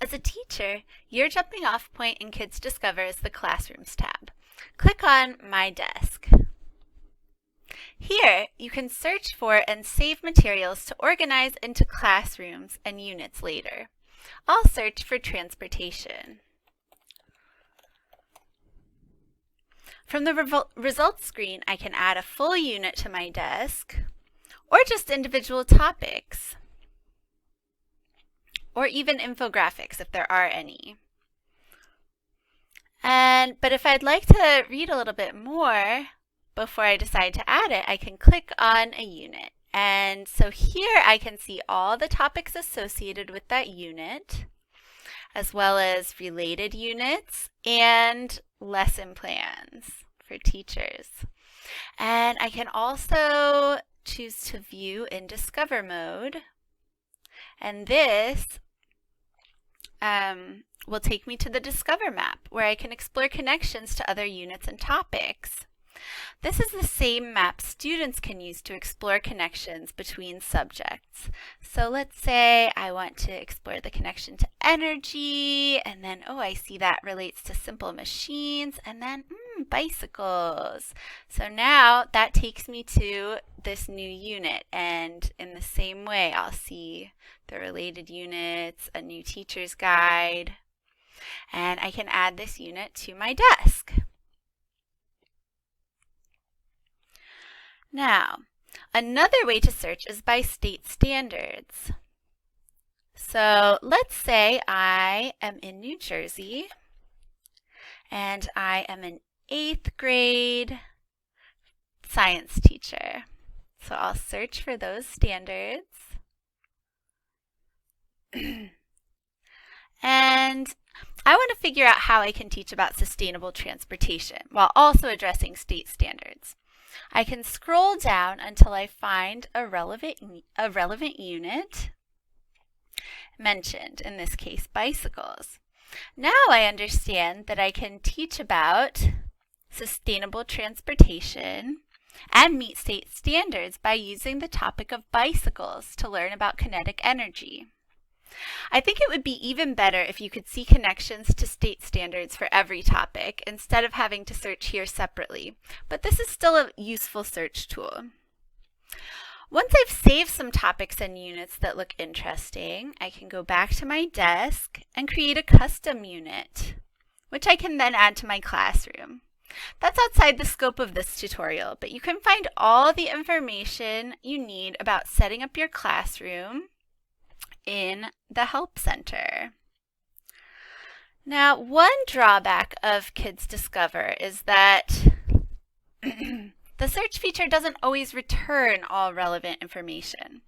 As a teacher, your jumping off point in Kids Discover is the Classrooms tab. Click on My Desk. Here, you can search for and save materials to organize into classrooms and units later. I'll search for transportation. From the results screen, I can add a full unit to my desk, or just individual topics, or even infographics if there are any. But if I'd like to read a little bit more before I decide to add it, I can click on a unit. And so here I can see all the topics associated with that unit, as well as related units and lesson plans for teachers. And I can also choose to view in Discover mode. And this will take me to the Discover map, where I can explore connections to other units and topics. This is the same map students can use to explore connections between subjects. So let's say I want to explore the connection to energy, and then, oh, I see that relates to simple machines, and then bicycles. So now that takes me to this new unit, and in the same way, I'll see the related units, a new teacher's guide, and I can add this unit to my desk. Now, another way to search is by state standards. So let's say I am in New Jersey and I am an 8th grade science teacher. So I'll search for those standards. And I want to figure out how I can teach about sustainable transportation while also addressing state standards. I can scroll down until I find a relevant unit mentioned, in this case, bicycles. Now I understand that I can teach about sustainable transportation and meet state standards by using the topic of bicycles to learn about kinetic energy. I think it would be even better if you could see connections to state standards for every topic instead of having to search here separately, but this is still a useful search tool. Once I've saved some topics and units that look interesting, I can go back to my desk and create a custom unit, which I can then add to my classroom. That's outside the scope of this tutorial, but you can find all the information you need about setting up your classroom in the Help Center. Now, one drawback of Kids Discover is that the search feature doesn't always return all relevant information.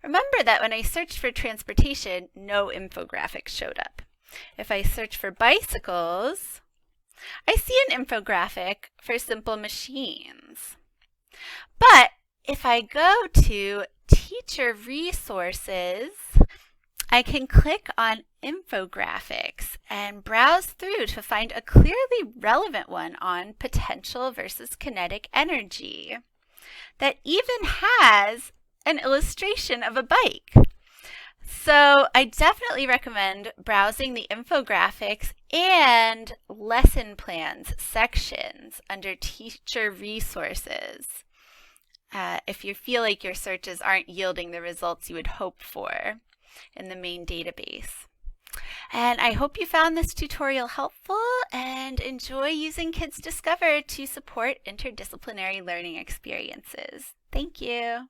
Remember that when I searched for transportation, no infographics showed up. If I search for bicycles, I see an infographic for simple machines. But if I go to Teacher Resources, I can click on infographics and browse through to find a clearly relevant one on potential versus kinetic energy that even has an illustration of a bike. So I definitely recommend browsing the infographics and lesson plans sections under Teacher Resources if you feel like your searches aren't yielding the results you would hope for in the main database. And I hope you found this tutorial helpful and enjoy using Kids Discover to support interdisciplinary learning experiences. Thank you.